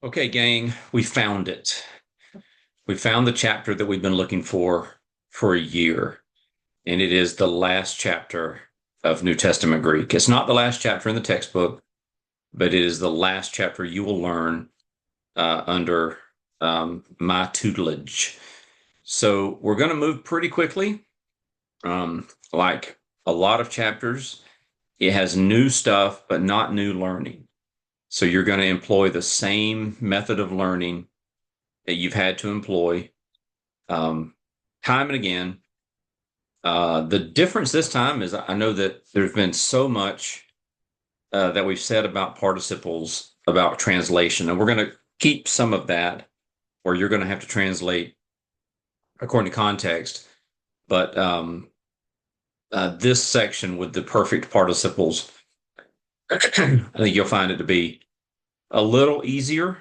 Okay, gang, we found it. We found the chapter that we've been looking for a year, and it is the last chapter of New Testament Greek. It's not the last chapter in the textbook, but it is the last chapter you will learn under my tutelage. So we're going to move pretty quickly. Like a lot of chapters, it has new stuff, but not new learning. So you're going to employ the same method of learning that you've had to employ time and again. The difference this time is I know that there's been so much that we've said about participles, about translation, and we're going to keep some of that where you're going to have to translate according to context. But this section with the perfect participles, I think you'll find it to be a little easier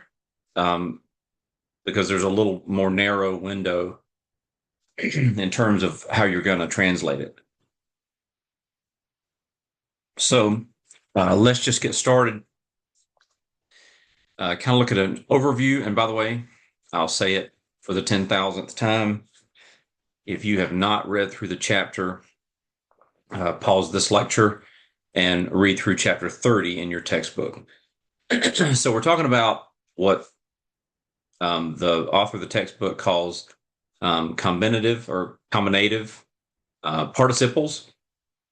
because there's a little more narrow window in terms of how you're going to translate it. So let's just get started. Kind of look at an overview. And by the way, I'll say it for the 10,000th time. If you have not read through the chapter, pause this lecture and read through chapter 30 in your textbook. So we're talking about what the author of the textbook calls combinative or combinative participles.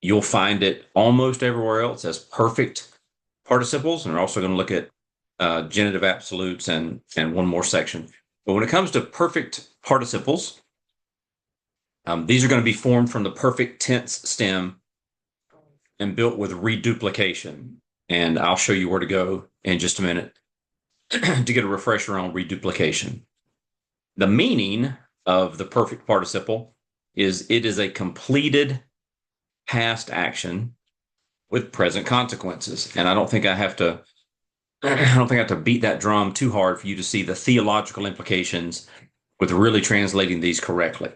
You'll find it almost everywhere else as perfect participles. And we're also going to look at genitive absolutes and one more section. But when it comes to perfect participles, these are going to be formed from the perfect tense stem and built with reduplication. And I'll show you where to go in just a minute to get a refresher on reduplication. The meaning of the perfect participle is it is a completed past action with present consequences. And I don't think I have to beat that drum too hard for you to see the theological implications with really translating these correctly.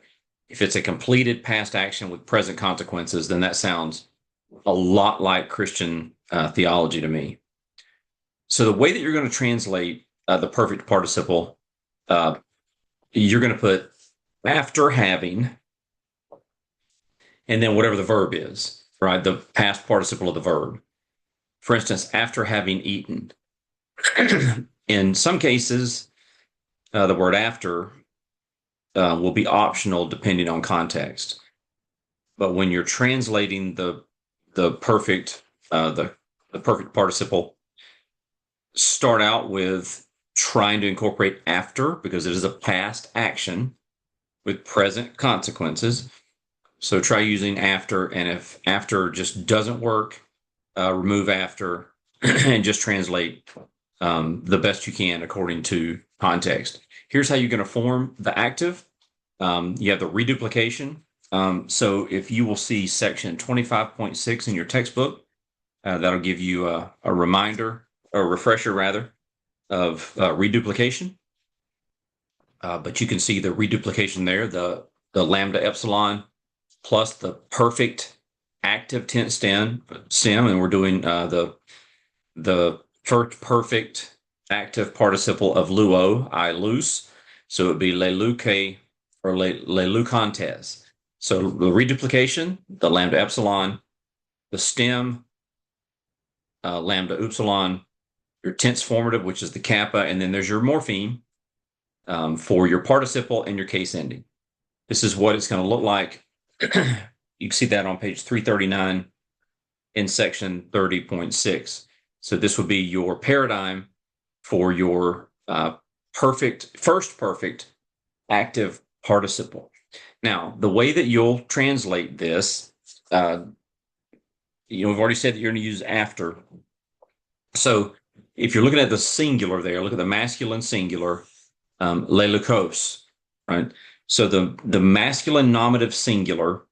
If it's a completed past action with present consequences, then that sounds a lot like Christian theology to me. So the way that you're going to translate the perfect participle, you're going to put after having, and then whatever the verb is, right? The past participle of the verb. For instance, after having eaten. In some cases, the word after will be optional depending on context. But when you're translating the perfect participle, start out with trying to incorporate after because it is a past action with present consequences. So try using after, and if after just doesn't work, remove after and just translate the best you can according to context. Here's how you're going to form the active. You have the reduplication. So if you will see section 25.6 in your textbook, that'll give you a reminder, or a refresher rather, of reduplication. But you can see the reduplication there, the lambda epsilon plus the perfect active tense stem, and we're doing the first perfect active participle of luo, I loose. So it would be le luque or le lucantes. So the reduplication, the lambda epsilon, the stem, lambda upsilon, your tense formative, which is the kappa, and then there's your morpheme for your participle and your case ending. This is what it's going to look like. You can see that on page 339 in section 30.6. So this would be your paradigm for your first perfect active participle. Now, the way that you'll translate this, we've already said that you're going to use after. So if you're looking at the singular there, look at the masculine singular, le leucos, right? So the masculine nominative singular,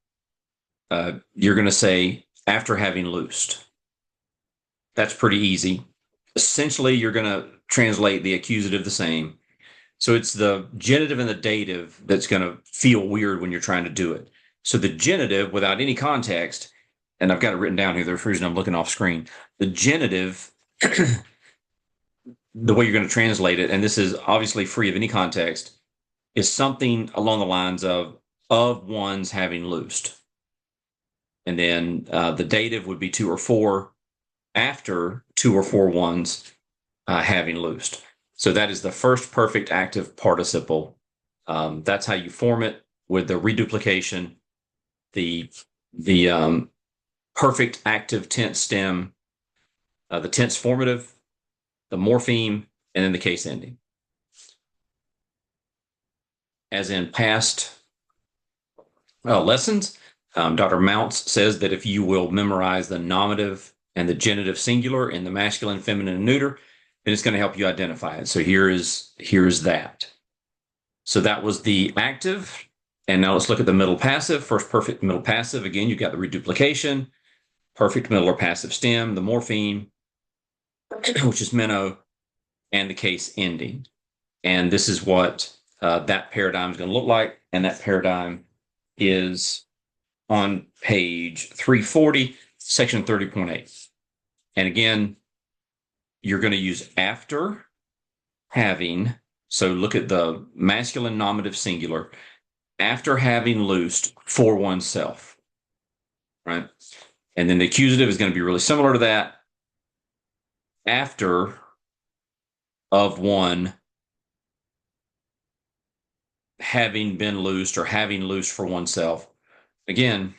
you're going to say after having loosed. That's pretty easy. Essentially, you're going to translate the accusative the same. So it's the genitive and the dative that's going to feel weird when you're trying to do it. So the genitive, without any context, and I've got it written down here, there's a reason I'm looking off screen. The genitive the way you're going to translate it, and this is obviously free of any context, is something along the lines of ones having loosed. And then the dative would be 2 or 4 after 2 or 4 ones having loosed. So that is the first perfect active participle. That's how you form it with the reduplication, the perfect active tense stem, the tense formative, the morpheme, and then the case ending. As in past lessons, Dr. Mounce says that if you will memorize the nominative and the genitive singular in the masculine, feminine, and neuter, then it's going to help you identify it. So here's that. So that was the active. And now let's look at the middle passive. First perfect middle passive. Again, you've got the reduplication, perfect middle or passive stem, the morpheme, which is minnow, and the case ending. And this is what that paradigm is going to look like. And that paradigm is on page 340, section 30.8. And again, you're going to use after having, so look at the masculine nominative singular, after having loosed for oneself, right? And then the accusative is going to be really similar to that. After of one having been loosed or having loosed for oneself. Again,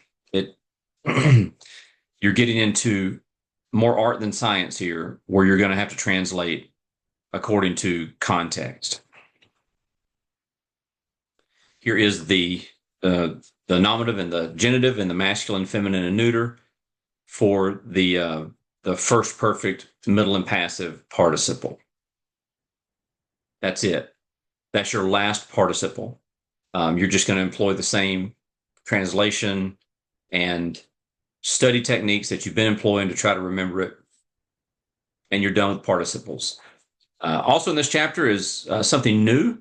you're getting into more art than science here, where you're going to have to translate according to context. Here is the nominative and the genitive and the masculine, feminine, and neuter for the first perfect middle and passive participle. That's it. That's your last participle. You're just going to employ the same translation and study techniques that you've been employing to try to remember it, and you're done with participles. Also in this chapter is something new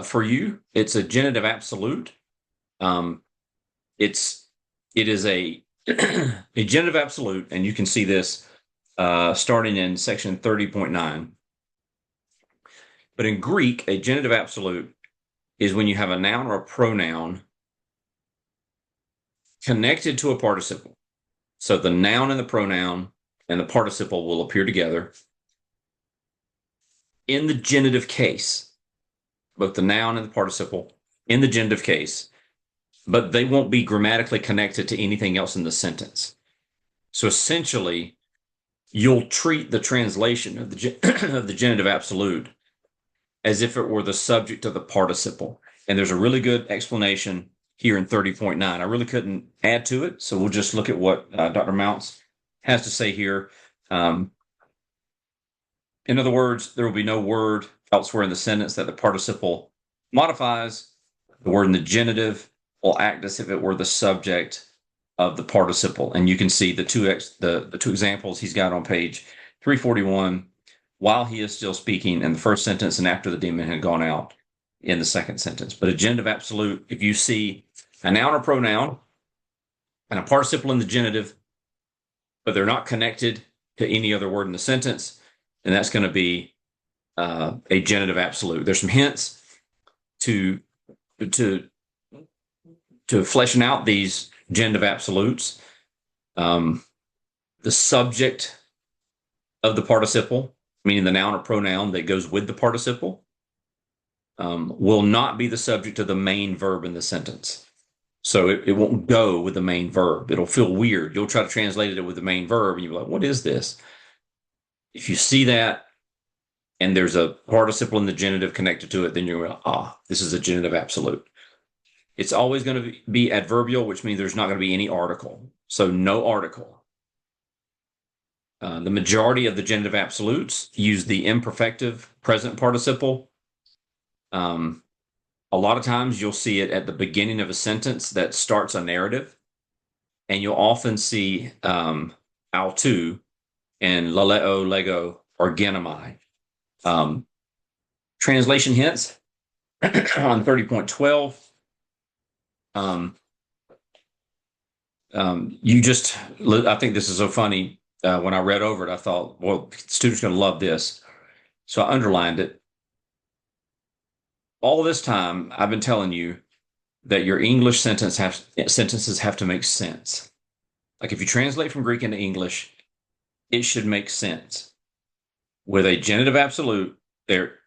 for you. It's a genitive absolute. It is a a genitive absolute, and you can see this starting in section 30.9. But in Greek, a genitive absolute is when you have a noun or a pronoun connected to a participle. So the noun and the pronoun and the participle will appear together in the genitive case, both the noun and the participle in the genitive case, but they won't be grammatically connected to anything else in the sentence. So essentially, you'll treat the translation of the genitive absolute as if it were the subject of the participle. And there's a really good explanation here in 30.9. I really couldn't add to it, so we'll just look at what Dr. Mounce has to say here. In other words, there will be no word elsewhere in the sentence that the participle modifies. The word in the genitive will act as if it were the subject of the participle. And you can see the two examples he's got on page 341, while he is still speaking in the first sentence and after the demon had gone out in the second sentence. But a genitive absolute, if you see a noun or pronoun and a participle in the genitive, but they're not connected to any other word in the sentence, then that's going to be a genitive absolute. There's some hints to fleshing out these genitive absolutes. The subject of the participle, meaning the noun or pronoun that goes with the participle, will not be the subject of the main verb in the sentence. So it won't go with the main verb. It'll feel weird. You'll try to translate it with the main verb, and you're like, what is this? If you see that, and there's a participle in the genitive connected to it, then you're like, this is a genitive absolute. It's always going to be adverbial, which means there's not going to be any article. So no article. The majority of the genitive absolutes use the imperfective present participle. A lot of times you'll see it at the beginning of a sentence that starts a narrative, and you'll often see autou and laleo, lego, or genomai. Translation hints on 30.12. I think this is so funny. When I read over it, I thought, well, students are going to love this. So I underlined it. All this time, I've been telling you that your English sentences have to make sense. Like if you translate from Greek into English, it should make sense. With a genitive absolute, there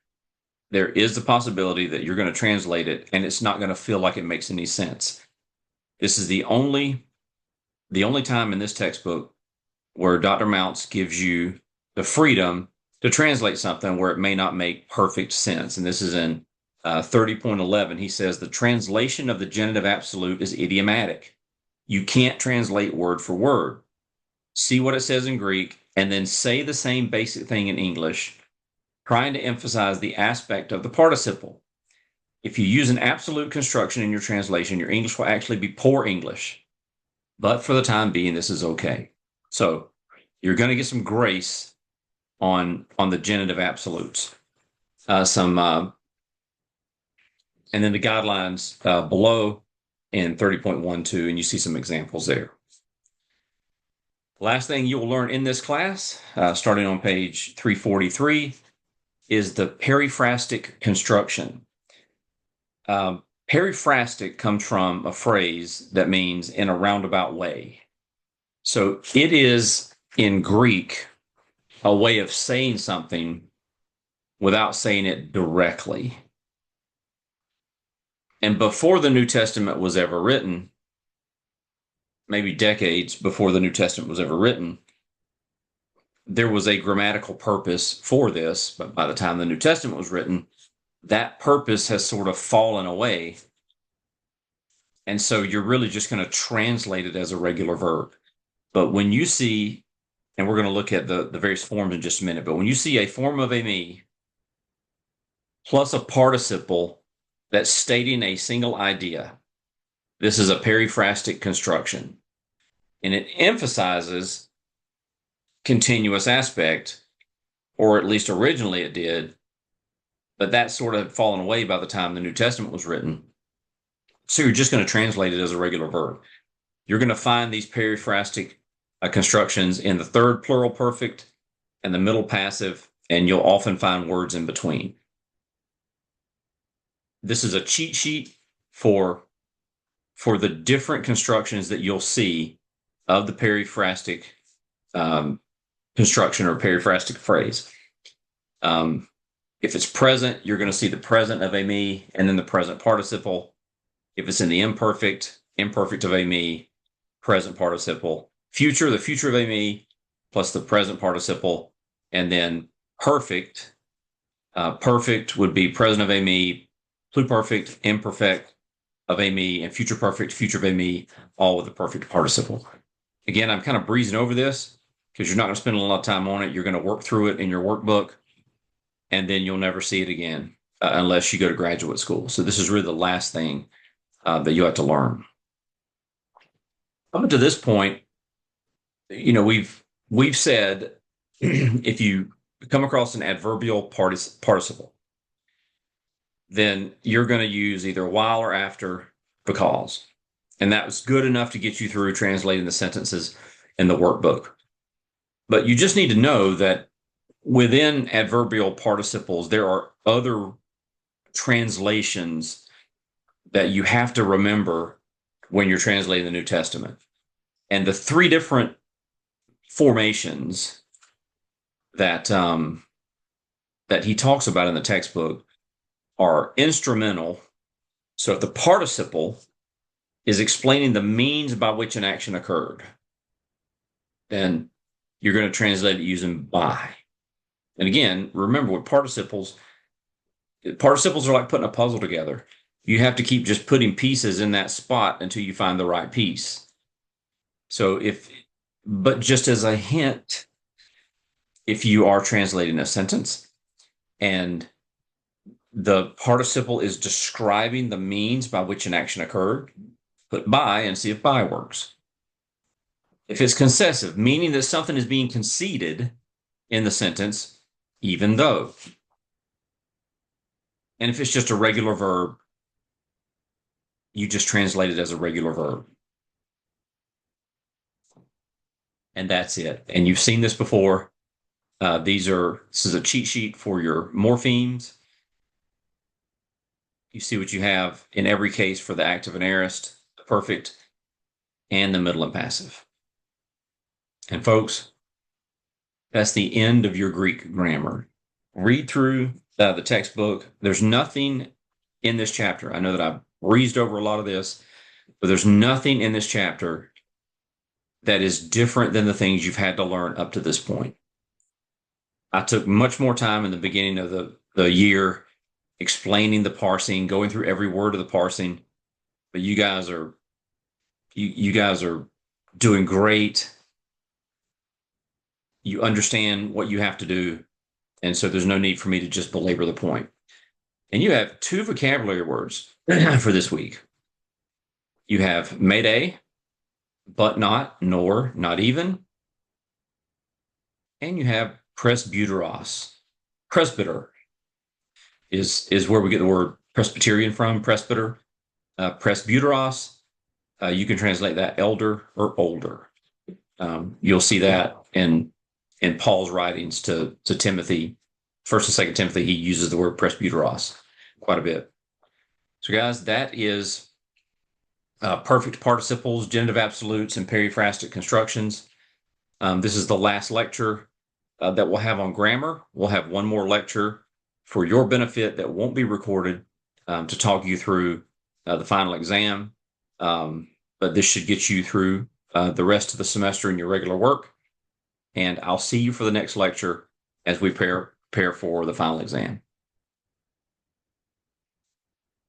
is the possibility that you're going to translate it and it's not going to feel like it makes any sense. This is the only time in this textbook where Dr. Mounce gives you the freedom to translate something where it may not make perfect sense. And this is in 30.11. He says the translation of the genitive absolute is idiomatic. You can't translate word for word. See what it says in Greek and then say the same basic thing in English, trying to emphasize the aspect of the participle. If you use an absolute construction in your translation, your English will actually be poor English. But for the time being, this is okay. So you're going to get some grace on the genitive absolutes. And then the guidelines below in 30.12, and you see some examples there. Last thing you'll learn in this class, starting on page 343, is the periphrastic construction. Periphrastic comes from a phrase that means in a roundabout way. So it is in Greek a way of saying something without saying it directly. And before the New Testament was ever written, maybe decades before the New Testament was ever written, there was a grammatical purpose for this. But by the time the New Testament was written, that purpose has sort of fallen away. And so you're really just going to translate it as a regular verb. But when you see, and we're going to look at the various forms in just a minute, but when you see a form of a me plus a participle that's stating a single idea, this is a periphrastic construction. And it emphasizes continuous aspect, or at least originally it did, but that sort of had fallen away by the time the New Testament was written. So you're just going to translate it as a regular verb. You're going to find these periphrastic constructions in the third plural perfect and the middle passive, and you'll often find words in between. This is a cheat sheet for the different constructions that you'll see of the periphrastic construction or periphrastic phrase. If it's present, you're going to see the present of a me and then the present participle. If it's in the imperfect of a me, present participle. Future, the future of a me, plus the present participle. And then perfect. Perfect would be present of a me, pluperfect, imperfect of a me, and future perfect, future of a me, all with the perfect participle. Again, I'm kind of breezing over this because you're not going to spend a lot of time on it. You're going to work through it in your workbook, and then you'll never see it again unless you go to graduate school. So this is really the last thing that you have to learn. Up to this point, we've said if you come across an adverbial participle, then you're going to use either while or after because. And that was good enough to get you through translating the sentences in the workbook. But you just need to know that within adverbial participles, there are other translations that you have to remember when you're translating the New Testament. And the three different formations that he talks about in the textbook are instrumental. So if the participle is explaining the means by which an action occurred, then you're going to translate it using by. And again, remember with participles are like putting a puzzle together. You have to keep just putting pieces in that spot until you find the right piece. But just as a hint, if you are translating a sentence and the participle is describing the means by which an action occurred, put by and see if by works. If it's concessive, meaning that something is being conceded in the sentence, even though. And if it's just a regular verb, you just translate it as a regular verb. And that's it. And you've seen this before. This is a cheat sheet for your morphemes. You see what you have in every case for the active and aorist, the perfect, and the middle and passive. And folks, that's the end of your Greek grammar. Read through the textbook. There's nothing in this chapter. I know that I've breezed over a lot of this, but there's nothing in this chapter that is different than the things you've had to learn up to this point. I took much more time in the beginning of the year explaining the parsing, going through every word of the parsing, but you guys are doing great. You understand what you have to do, and so there's no need for me to just belabor the point. And you have 2 vocabulary words for this week. You have mayday, but not, nor, not even, and you have presbyteros. Presbyter is where we get the word Presbyterian from, presbyter. Presbyteros, you can translate that elder or older. You'll see that in Paul's writings to Timothy, 1st and 2nd Timothy, he uses the word presbyteros quite a bit. So guys, that is perfect participles, genitive absolutes, and periphrastic constructions. This is the last lecture that we'll have on grammar. We'll have one more lecture for your benefit that won't be recorded to talk you through the final exam. But this should get you through the rest of the semester in your regular work. And I'll see you for the next lecture as we prepare for the final exam.